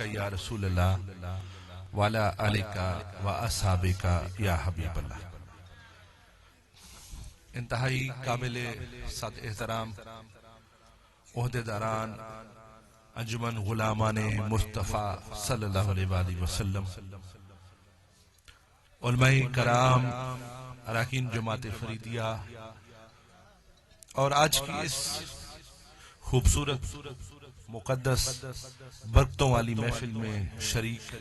یا رسول اللہ وعلی آلک و اصحابک یا حبیب اللہ۔ انتہائی قابل صد احترام عہدیداران انجمن غلامان مصطفیٰ صلی اللہ علیہ وآلہ وسلم، علماء کرام، اراکین جماعت فریدیہ، اور آج کی اس خوبصورت مقدس برکتوں والی محفل میں شریک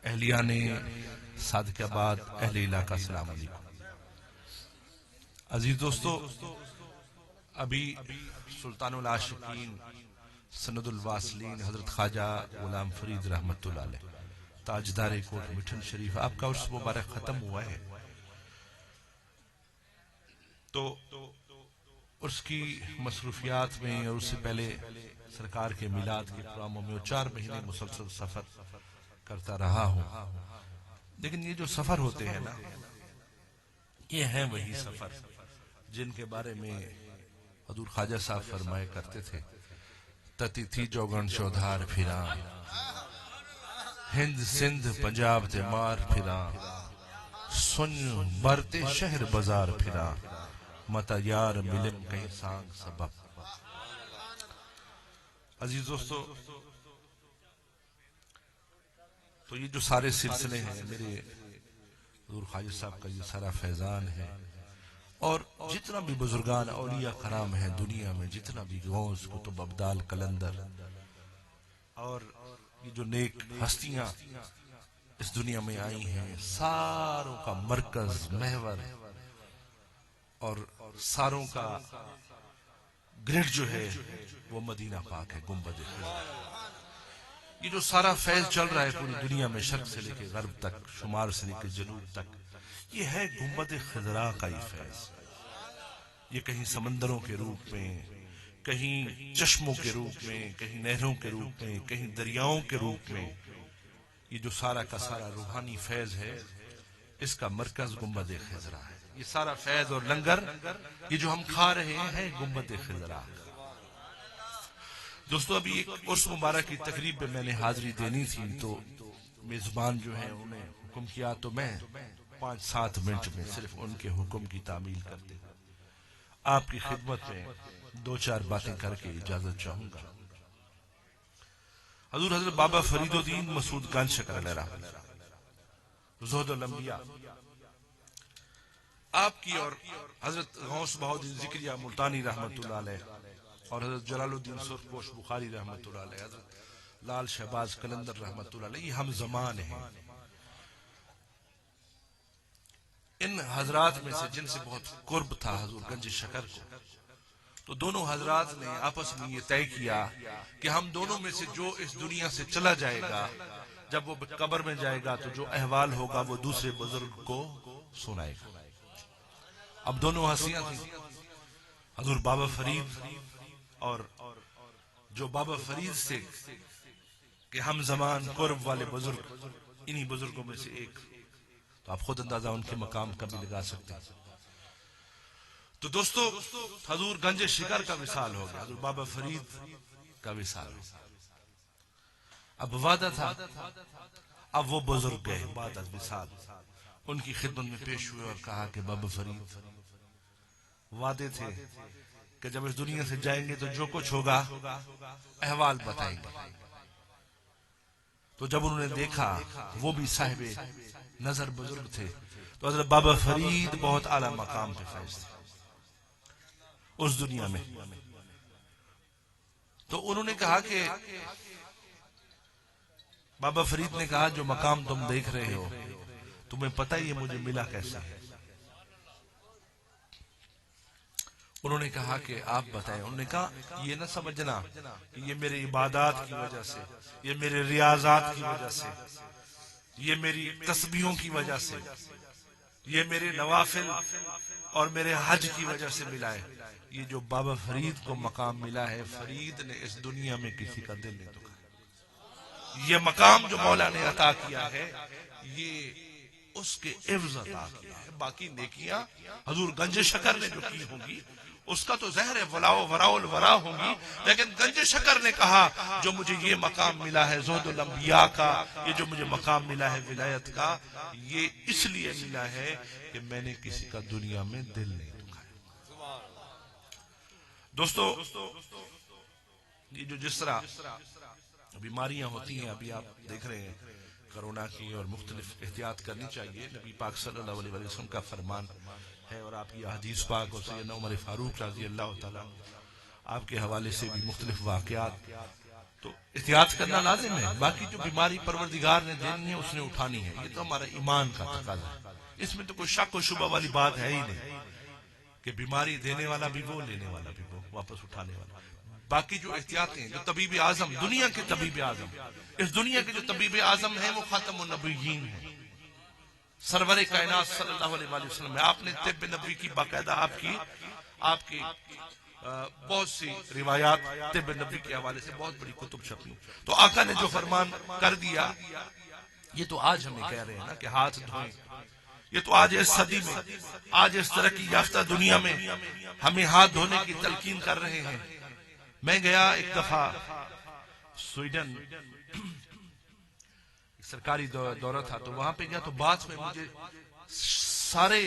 اہلیان صادق آباد، اہل علاقہ، السلام علیکم۔ عزیز دوستو، ابھی سلطان العاشقین سند الواصلین حضرت خواجہ غلام فرید رحمت اللہ علیہ تاجدار کوٹ مٹھن شریف، آپ کا عرس مبارک ختم ہوا ہے، تو اس کی مصروفیات میں اور اس سے پہلے سرکار کے میلاد کے پروگراموں میں 4 مہینے مسلسل سفر کرتا رہا ہوں۔ لیکن یہ جو سفر ہوتے ہیں نا، یہ ہیں وہی سفر جن کے بارے میں حضور خواجہ صاحب فرمایا کرتے تھے، تتی تھی جوگن چودھار پھراں، ہند سندھ پنجاب تے مار پھراں، سن برتے شہر بازار پھراں، متا یار ملن کہیں سانگ سبب۔ عزیز دوستو، تو یہ جو سارے سلسلے ہیں میرے حضور خواجہ صاحب کا، یہ سارا فیضان ہے، اور جتنا بھی بزرگان اولیاء کرام ہیں دنیا میں، جتنا بھی غوث قطب ابدال قلندر اور یہ جو نیک ہستیاں اس دنیا میں آئی ہیں، ساروں کا مرکز، محور اور ساروں کا گرڈ جو ہے وہ مدینہ پاک ہے، گنبد خضرا۔ یہ جو سارا فیض چل رہا ہے پوری دنیا میں، شرق سے لے کے غرب تک، شمال سے لے کے جنوب تک، یہ ہے گنبد خضرا کا ہی فیض۔ یہ کہیں سمندروں کے روپ میں، کہیں چشموں کے روپ میں، کہیں نہروں کے روپ میں، کہیں دریاؤں کے روپ میں، یہ جو سارا کا سارا روحانی فیض ہے، اس کا مرکز گنبد خضرا ہے۔ یہ سارا فیض اور لنگر یہ جو ہم کھا رہے ہیں گنبد خضرا۔ دوستو، ابھی ایک عرس مبارک کی تقریب میں نے حاضری دینی تھی، تو میزبان جو ہیں انہیں حکم کیا، تو میں 5-7 منٹ میں صرف ان کے حکم کی تعمیل کرتے ہیں، آپ کی خدمت میں 2-4 باتیں کر کے اجازت چاہوں گا۔ حضرت بابا فرید الدین مسعود گنج شکر علیہ رحمۃ، زہد الانبیاء، آپ کی اور حضرت غوث بہاؤالدین ذکریہ ملتانی رحمت اللہ علیہ، اور حضرت جلال الدین سرخپوش بخاری رحمت اللہ علیہ، حضرت لال شہباز قلندر رحمت اللہ علیہ، یہ ہم زمان ہیں۔ ان حضرات میں سے جن سے بہت قرب تھا حضور گنج شکر کو، تو دونوں حضرات نے آپس میں یہ طے کیا کہ ہم دونوں میں سے جو اس دنیا سے چلا جائے گا، جب وہ قبر میں جائے گا تو جو احوال ہوگا وہ دوسرے بزرگ کو سنائے گا۔ اب دونوں ہستیاں تھیں، حضور بابا فرید اور جو بابا فرید سے کہ ہم زمان قرب والے بزرگ، انہی بزرگوں میں سے ایک، تو آپ خود اندازہ ان کے مقام کا بھی لگا سکتے ہیں۔ تو دوستو، حضور گنج شکر کا وصال ہو گیا، حضور بابا فرید کا وصال ہو گیا۔ اب وعدہ تھا، اب وہ بزرگ گئے بعد از وصال، ان کی خدمت میں پیش ہوئے اور کہا کہ بابا فرید، وعدے تھے کہ جب اس دنیا سے جائیں گے تو جو کچھ ہوگا احوال بتائیں گے۔ تو جب انہوں نے دیکھا وہ بھی صاحب نظر بزرگ تھے، تو حضرت بابا فرید بہت اعلیٰ مقام پہ فائز تھے اس دنیا میں، تو انہوں نے کہا کہ بابا فرید نے کہا جو مقام تم دیکھ رہے ہو تمہیں پتہ ہی ہے مجھے ملا کیسے ہے؟ انہوں نے کہا کہ آپ بتائیں۔ انہوں نے کہا یہ نہ سمجھنا کہ یہ میری عبادات کی وجہ سے، یہ میرے ریاضات کی وجہ سے، یہ میری تسبیحوں کی وجہ سے، یہ میرے نوافل اور میرے حج کی وجہ سے ملا ہے۔ یہ جو بابا فرید کو مقام ملا ہے، فرید نے اس دنیا میں کسی کا دل نہیں دکھایا۔ یہ مقام جو مولا نے عطا کیا ہے، یہ اس کے عوض عطا کیا ہے۔ باقی نیکیاں حضور گنج شکر نے جو کی ہوں گی اس کا تو زہر ولاؤ وراء الورا ہوں گی، لیکن گنج شکر نے کہا جو مجھے یہ مقام ملا ہے زہد الانبیاء کا، یہ جو مجھے مقام ملا ہے ولایت کا، یہ اس لیے ملا ہے کہ میں نے کسی کا دنیا میں دل نہیں دکھایا۔ دوستو، یہ جو جس طرح بیماریاں ہوتی ہیں، ابھی آپ دیکھ رہے ہیں کرونا کی، اور مختلف احتیاط کرنی چاہیے، نبی پاک صلی اللہ علیہ وسلم کا فرمان ہے، اور آپ کی حدیث پاک اور سیدنا عمر فاروق رضی اللہ تعالیٰ آپ کے حوالے سے بھی مختلف واقعات، تو احتیاط کرنا لازم ہے۔ باقی جو بیماری پروردگار نے دینی ہے اس نے اٹھانی ہے، یہ تو ہمارا ایمان کا تقاضا ہے، اس میں تو کوئی شک و شبہ والی بات ہے ہی نہیں کہ بیماری دینے والا بھی وہ، لینے والا بھی وہ، واپس اٹھانے والا۔ باقی جو احتیاطیں، جو طبیب اعظم، دنیا کے طبیب اعظم، اس دنیا کے جو طبیب اعظم ہیں وہ خاتم النبیین ہیں، سرور کائنات صلی اللہ علیہ وآلہ وسلم ہے۔ آپ نے طب نبوی کی باقاعدہ آپ کی بہت سی روایات طب نبوی کے حوالے سے بہت بڑی کتب چھپی، تو آقا نے جو فرمان کر دیا، یہ تو آج ہمیں کہہ رہے ہیں نا کہ ہاتھ دھوئیں، یہ تو آج اس صدی میں، آج اس ترقی یافتہ دنیا میں ہمیں ہاتھ دھونے کی تلقین کر رہے ہیں۔ میں گیا ایک دفعہ سویڈن، سرکاری دورہ تھا، تو وہاں پہ گیا تو بات میں مجھے سارے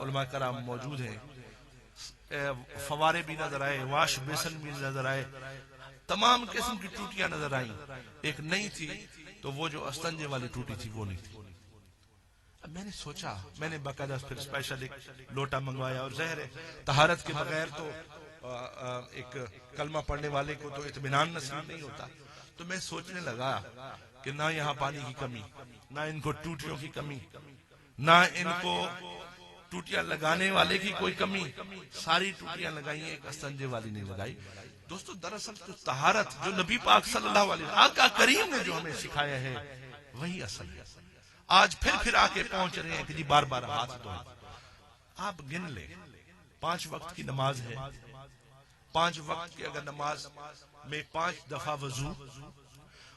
علماء کرام موجود ہیں، فوارے بھی نظر آئے، واش بیسن بھی نظر آئے، تمام قسم کی ٹوٹیاں نظر آئیں، ایک نہیں تھی تو وہ جو استنجے والی ٹوٹی تھی وہ نہیں تھی۔ اب میں نے سوچا، میں نے باقاعدہ پھر اسپیشل ایک لوٹا منگوایا، اور ظاہر ہے طہارت کے بغیر تو ایک کلمہ پڑھنے والے کو تو اطمینان نصیب نہیں ہوتا، تو میں سوچنے لگا کہ نہ یہاں پانی کی کمی، نہ ان کو ٹوٹیوں کی کمی، نہ ان کو ٹوٹیاں لگانے والے کی کوئی کمی، ساری ٹوٹیاں لگائی ہیں، ایک استنجے والی نہیں لگائی۔ دوستو، دراصل تو طہارت جو نبی پاک صلی اللہ علیہ وسلم، آقا کریم نے جو ہمیں سکھایا ہے وہی اصل ہے۔ آج پھر آ کے پہنچ رہے ہیں کہ جی بار بار ہاتھ دھوئیں۔ آپ گن لیں، 5 وقت کی نماز ہے، 5 وقت کی اگر نماز میں 5 دفعہ وضو،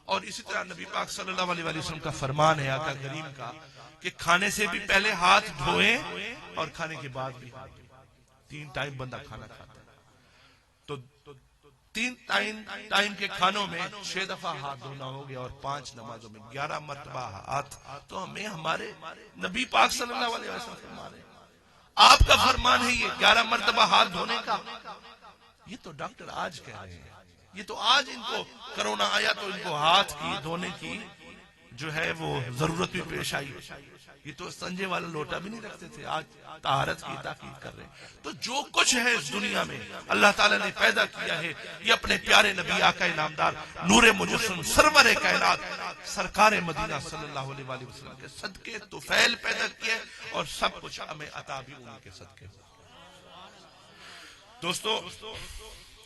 اور اسی طرح نبی پاک صلی اللہ علیہ وسلم کا فرمان ہے آقا کریم کا کہ کھانے سے بھی پہلے ہاتھ دھوئیں اور کھانے کے بعد بھی۔ 3 ٹائم بندہ کھانا کھاتا ہے، تو 3 ٹائم کے کھانوں میں 6 دفعہ ہاتھ دھونا ہو گیا، اور 5 نمازوں میں 11 مرتبہ ہاتھ، تو ہمیں ہمارے نبی پاک صلی اللہ علیہ وسلم فرمان ہے، آپ کا فرمان ہے یہ 11 مرتبہ ہاتھ دھونے کا۔ یہ تو ڈاکٹر آج کہہ رہے ہیں، یہ تو آج ان کو کرونا آیا تو ان کو ہاتھ کی دھونے کی جو ہے وہ ضرورت بھی پیش آئی، یہ تو سنجے والا لوٹا بھی نہیں رکھتے تھے، آج طہارت کی تاکید کر رہے ہیں۔ تو جو کچھ ہے اس دنیا میں اللہ تعالیٰ نے پیدا کیا ہے، یہ اپنے پیارے نبی آقا انعامدار نور مجسم سرور کائنات سرکار مدینہ صلی اللہ علیہ وآلہ وسلم کے صدقے طفیل پیدا کیا، اور سب کچھ ہمیں عطا بھی انہی کے صدقے۔ دوستو،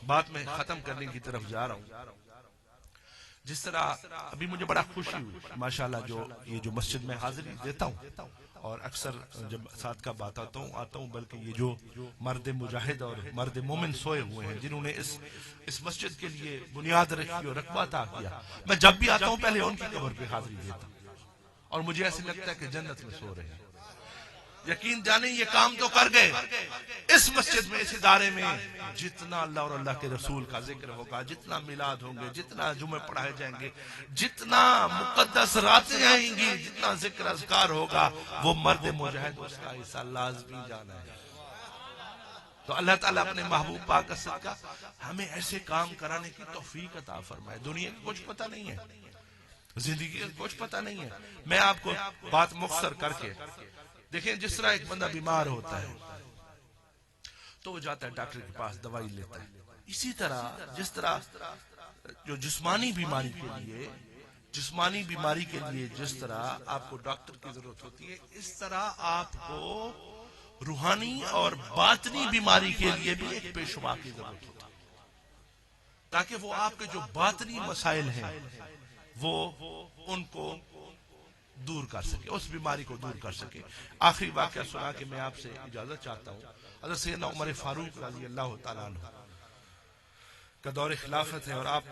بات میں ختم کرنے کی طرف جا رہا ہوں۔ جس طرح ابھی مجھے بڑا خوشی ہوئی ماشاءاللہ، یہ جو مسجد میں حاضری دیتا ہوں، اور اکثر جب ساتھ کا بات آتا ہوں، بلکہ یہ جو مرد مجاہد اور مرد مومن سوئے ہوئے ہیں جنہوں نے اس مسجد کے لیے بنیاد رکھی اور رقبہ عطا کیا، میں جب بھی آتا ہوں پہلے ان کی قبر پہ حاضری دیتا ہوں، اور مجھے ایسے لگتا ہے کہ جنت میں سو رہے ہیں۔ یقین جانے یہ کام تو کر گئے، اس مسجد میں، اس ادارے میں جتنا اللہ اور اللہ کے رسول کا ذکر ہوگا، جتنا میلاد ہوں گے، جتنا جمعے پڑھائے جائیں گے، جتنا مقدس راتیں آئیں گی، جتنا ذکر اذکار ہوگا، وہ مرد مجاہد اس کا حصہ لازمی جانا ہے۔ تو اللہ تعالیٰ اپنے محبوب پاک کا صدقہ ہمیں ایسے کام کرانے کی توفیق عطا فرمائے۔ دنیا کی کچھ پتہ نہیں ہے، زندگی کا کچھ پتہ نہیں ہے۔ میں آپ کو بات مختصر کر کے دیکھیں، جس طرح ایک بندہ بیمار ہوتا ہے تو وہ جاتا ہے ڈاکٹر کے پاس، دوائی لیتا ہے، اسی طرح جس طرح جو جسمانی بیماری کے لیے جس طرح آپ کو ڈاکٹر کی ضرورت ہوتی ہے، اس طرح آپ کو روحانی اور باطنی بیماری کے لیے بھی ایک پیشوا کی ضرورت ہوتی ہے، تاکہ وہ آپ کے جو باطنی مسائل ہیں وہ ان کو دور کر سکے، اس بیماری کو دور کر سکے۔ آخری واقعہ سنا کے میں آپ سے اجازت چاہتا ہوں۔ حضرت سیدنا عمر فاروق رضی اللہ تعالیٰ عنہ کا دور خلافت ہے، اور آپ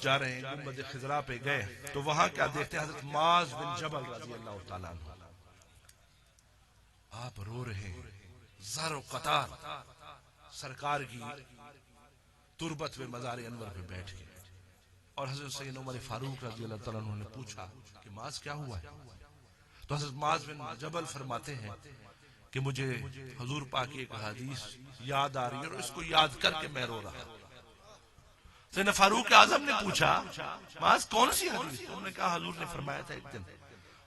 جا رہے ہیں گنبد خضرا پہ گئے تو وہاں کیا دیکھتے ہیں؟ حضرت معاذ بن جبل رضی اللہ تعالیٰ عنہ، آپ رو رہے ہیں، زر و قطار سرکار کی تربت پہ مزار انور پہ بیٹھ کے، اور حضرت سید عمر فاروق رضی اللہ تعالیٰ عنہ نے پوچھا کہ معاذ کیا ہوا ہے؟ تو حضرت معاذ بن جبل فرماتے ہیں کہ مجھے حضور پاک کی ایک حدیث یاد آ رہی ہے اور اس کو یاد کر کے میں رو رہا ہوں۔ سیدنا فاروق اعظم نے پوچھا معاذ کون سی حدیث؟ انہوں نے کہا حضور نے فرمایا تھا ایک دن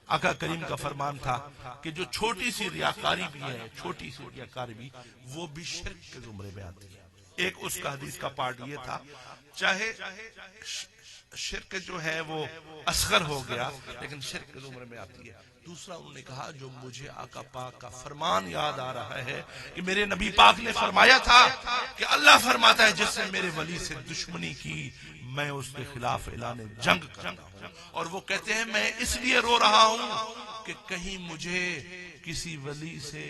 آقا کریم کا فرمان تھا کہ جو چھوٹی سی ریاکاری بھی ہے، چھوٹی سی ریاکاری بھی، وہ بھی شرک کے زمرے میں آتی ہے۔ ایک اس کا حدیث کا پارٹ یہ تھا، چاہے شرک جو ہے وہ اصغر ہو گیا لیکن شرک کے زمرے میں آتی ہے۔ دوسرا انہوں نے کہا جو مجھے آقا پاک کا فرمان یاد آ رہا ہے کہ میرے نبی پاک نے فرمایا تھا کہ اللہ فرماتا ہے جس نے میرے ولی سے دشمنی کی میں اس کے خلاف اعلان جنگ کرتا ہوں، اور وہ کہتے ہیں میں اس لیے رو رہا ہوں کہ کہیں مجھے کسی ولی سے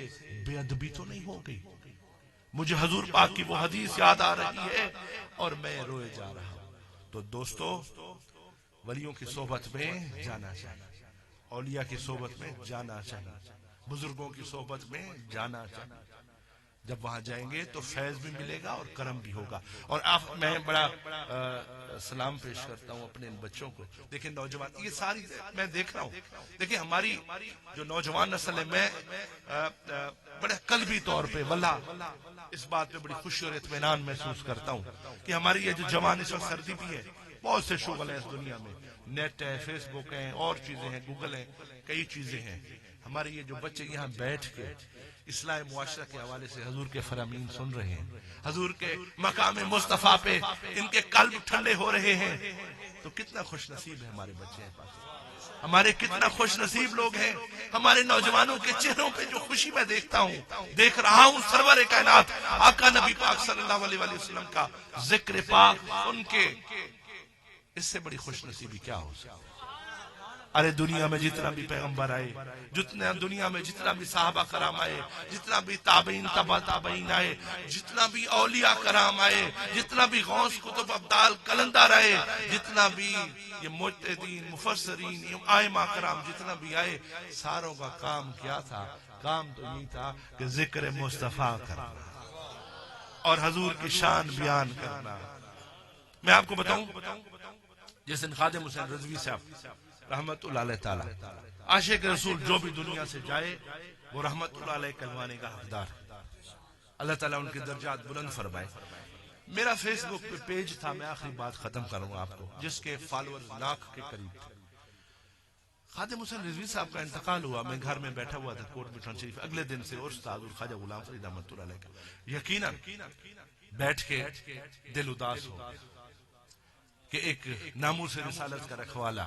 بے ادبی تو نہیں ہو گئی۔ مجھے حضور پاک کی وہ حدیث یاد آ رہی ہے اور میں روئے جا رہا ہوں۔ تو دوستو ولیوں کی صحبت میں جانا چاہیے، اولیاء کی صحبت میں جانا چاہیے، بزرگوں کی صحبت میں جانا چاہیے۔ جب وہاں جائیں گے تو فیض بھی ملے گا اور کرم بھی ہوگا۔ اور میں بڑا سلام پیش کرتا ہوں اپنے ان بچوں کو۔ دیکھیں نوجوان، یہ ساری میں دیکھ رہا ہوں، دیکھیں ہماری جو نوجوان نسل ہے، میں بڑے قلبی طور پہ واللہ اس بات پہ بڑی خوشی اور اطمینان محسوس کرتا ہوں کہ ہماری یہ جو جوان اس وقت سردی بھی ہے، بہت سے شغل ہیں اس دنیا میں، نیٹ ہے، فیس بک ہیں، اور چیزیں ہیں، گوگل ہیں، کئی چیزیں ہیں۔ ہمارے یہ جو بچے یہاں بیٹھ کے اصلاح معاشرہ کے حوالے سے حضور کے فرامین سن رہے ہیں، حضور کے مقام مصطفیٰ پہ ان کے قلب ٹھنڈے ہو رہے ہیں، تو کتنا خوش نصیب ہے ہمارے بچے ہیں، ہمارے کتنا خوش نصیب لوگ ہیں۔ ہمارے نوجوانوں کے چہروں پہ جو خوشی میں دیکھتا ہوں، دیکھ رہا ہوں، سرور کائنات آقا نبی پاک صلی اللہ علیہ وسلم کا ذکر پاک سن کے، اس سے بڑی خوش نصیبی کیا ہو سکتی؟ ارے دنیا میں جتنا بھی پیغمبر آئے، جتنا دنیا میں جتنا بھی صحابہ کرام آئے، جتنا بھی تابعین تبع تابعین آئے، جتنا بھی اولیاء کرام آئے، جتنا بھی غوث کتب ابدال قلندر آئے، جتنا بھی یہ مجتہدین مفسرین ائمہ کرام جتنا بھی آئے، ساروں کا کام کیا تھا؟ کام تو یہ تھا کہ ذکر مصطفیٰ کرنا اور حضور کی شان بیان کرنا۔ میں آپ کو بتاؤں، جس دن خادم حسین رضوی صاحب رحمت اللہ علیہ تعالی عاشق رسول جو بھی دنیا سے جائے وہ رحمت اللہ علیہ کہلوانے کا حقدار، اللہ تعالیٰ ان کے درجات بلند فرمائے۔ میرا فیس بک پہ پیج تھا، میں آخری بات ختم کروں گا آپ کو، جس کے فالوور لاکھ کے قریب تھے۔ خادم حسین رضوی صاحب کا انتقال ہوا، میں گھر میں بیٹھا ہوا تھا کوٹ مٹھن شریف، اگلے دن سے عرس تھا حضور خواجہ غلام فرید رحمت اللہ علیہ کا۔ یقیناً بیٹھ کے دل اداس ہو کہ ایک ناموس رسالت کا رکھوالا،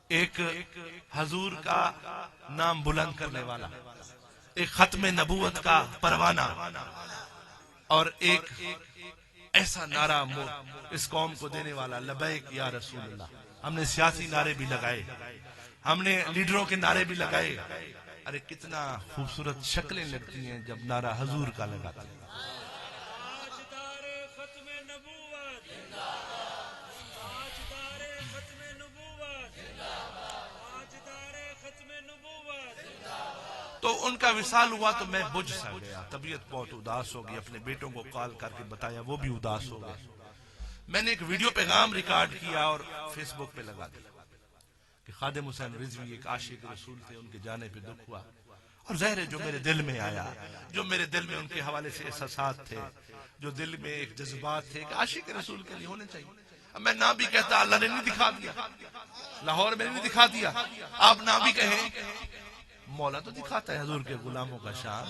ایک حضور کا نام بلند کرنے والا، ایک ختم نبوت کا پروانہ، اور ایک ایسا نعرہ اس قوم کو دینے والا، لبیک یا رسول اللہ۔ ہم نے سیاسی نعرے بھی لگائے، ہم نے لیڈروں کے نعرے بھی لگائے، ارے کتنا خوبصورت شکلیں لگتی ہیں جب نعرہ حضور کا لگاتے ہیں۔ تو ان کا وصال ہوا تو میں بجھ سا گیا، طبیعت بہت اداس ہو گئی، اپنے بیٹوں کو کال کر کے بتایا، وہ بھی اداس ہو گئے۔ میں نے ایک ویڈیو پیغام ریکارڈ کیا اور فیس بک پہ لگا دیا کہ خادم حسین رضوی ایک عاشق رسول تھے، ان کے جانے پہ دکھ ہوا، اور ظاہر ہے جو میرے دل میں آیا، جو میرے دل میں ان کے حوالے سے احساسات تھے، جو دل میں ایک جذبات تھے کہ عاشق رسول کے لیے ہونے چاہیے۔ اب میں نہ بھی کہتا، اللہ نے نہیں دکھا دیا، لاہور میں نہیں دکھا دیا، آپ نہ بھی کہیں، مولا تو دکھاتا ہے حضور کے غلاموں کا شان،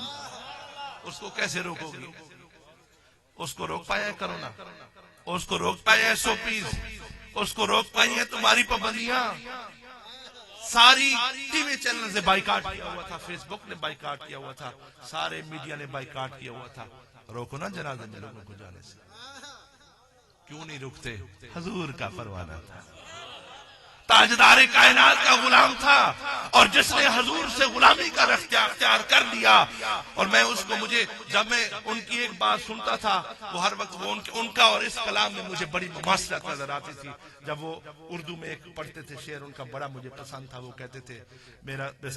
اس کو کیسے روکو گی؟ اس کو روک پایا ہے کرونا، اس کو روک پایا ہے SOPs، اس کو روک پائی ہے تمہاری پابندیاں؟ ساری ٹی وی چینل سے بائیکاٹ کیا ہوا تھا، فیس بک نے بائیکاٹ کیا ہوا تھا، سارے میڈیا نے بائیکاٹ کیا ہوا تھا۔ روکو نا جنازے میں لوگوں کو جانے سے، کیوں نہیں روکتے؟ حضور کا پروانہ تھا۔ تاجدار کائنات کا غلام تھا، اور جس نے حضور سے غلامی کا اختیار کر لیا. اور میں اس کو جب میں ان کی ایک بات سنتا تھا، وہ ہر وقت وہ ان کا اور اس کلام میں مجھے بڑی مماثلت نظر آتی تھی. جب وہ اردو میں ایک پڑھتے تھے شعر، ان کا بڑا مجھے پسند تھا. وہ کہتے تھے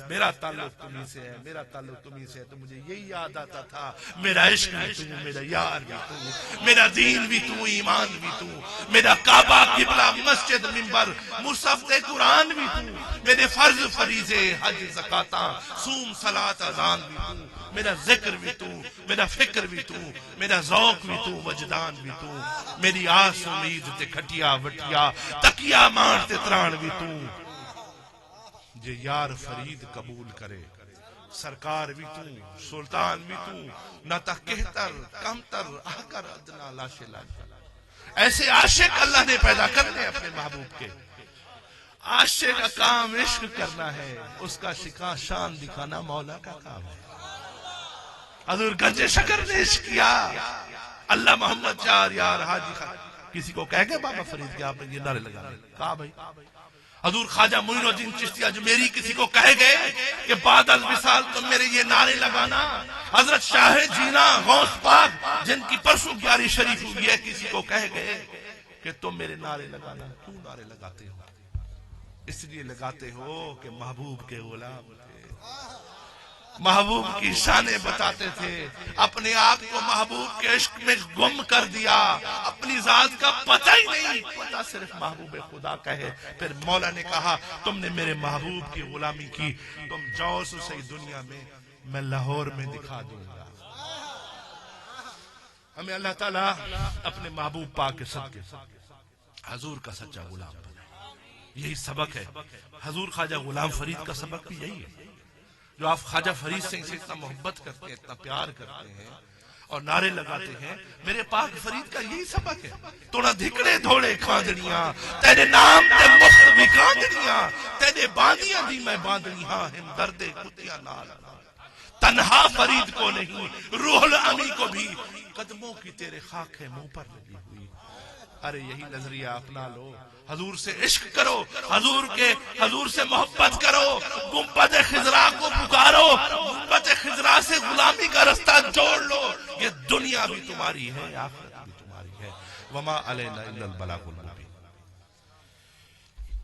میرا تعلق تمہیں سے ہے، میرا تعلق تمہیں سے ہے. تو مجھے یہی یاد آتا تھا، میرا عشق بھی تو، میرا یار بھی تو، میرا دین بھی تو، ایمان بھی تو، میرا کعبہ قبلہ مسجد منبر مصحف قرآن بھی تو، میرے فرض فریضے حج زکاتاں صوم صلاۃ اذان بھی تو، میرا ذکر بھی تو، میرا فکر بھی تو، میرا ذوق بھی تو، وجدان بھی تو، میری آس امید تے کھٹیا وٹیا تکیا مار تے تران بھی تو. جے یار فرید قبول کرے سرکار بھی تو، سلطان بھی تو، نہ تا کہتر کمتر آکر ادنا لاشے لاش. ایسے عاشق اللہ نے پیدا کرنے اپنے محبوب کے. عاشق کا کام عشق کرنا ہے، اس کا شان دکھانا مولا کا کام ہے. حضور گنج شکر نے عشق کیا. اللہ محمد چار یار حاجی خان کسی کو کہہ گئے بابا فرید کے آپ نے یہ نعرے لگا کہا بھائی. حضور خواجہ معین الدین چشتی اجمیری کسی کو کہہ گئے کہ بعد الوصال تم میرے یہ نعرے لگانا. حضرت شاہ جینا غوث پاک جن کی پرسوں گیاری شریف ہوئی ہے، کسی کو کہہ گئے کہ تم میرے نعرے لگانا. کیوں نعرے لگاتے ہو؟ اس لیے لگاتے ہو کہ محبوب کے غلام تھے، محبوب کی شانیں بتاتے تھے، اپنے آپ کو محبوب کے عشق میں گم کر دیا، اپنی ذات کا پتہ ہی نہیں، پتہ صرف محبوب خدا کا ہے. پھر مولا نے کہا تم نے میرے محبوب کی غلامی کی، تم جاؤ اسے دنیا میں لاہور میں دکھا دوں گا. ہمیں اللہ تعالیٰ اپنے محبوب پاک کے صدقے حضور کا سچا غلام بنائے. یہی سبق ہے. حضور خواجہ غلام فرید کا سبق بھی یہی ہے. جو آپ خواجہ فرید سے اتنا محبت کرتے ہیں، اتنا پیار کرتے ہیں اور نعرے لگاتے ہیں، میرے پاک فرید کا یہی سبق ہے. توڑا دھکڑے دھوڑے کھاندڑیاں تیرے نام تے مفت بھی کھاندڑیاں، تیرے باندیاں دی میں باندڑی ہاں ہم دردے کتیاں نال. تنہا فرید کو نہیں، روح الامی کو بھی قدموں کی تیرے خاک ہے منہ پر لگی ہوئی. ارے یہی نظریہ اپنا لو، حضور سے عشق کرو، حضور سے محبت کرو، گنبد خضرا کو پکارو، گنبد خضرا سے غلامی کا رستہ جوڑ لو. یہ دنیا بھی تمہاری ہے، آخرت بھی تمہاری ہے. وما علینا الا البلاغ المبین.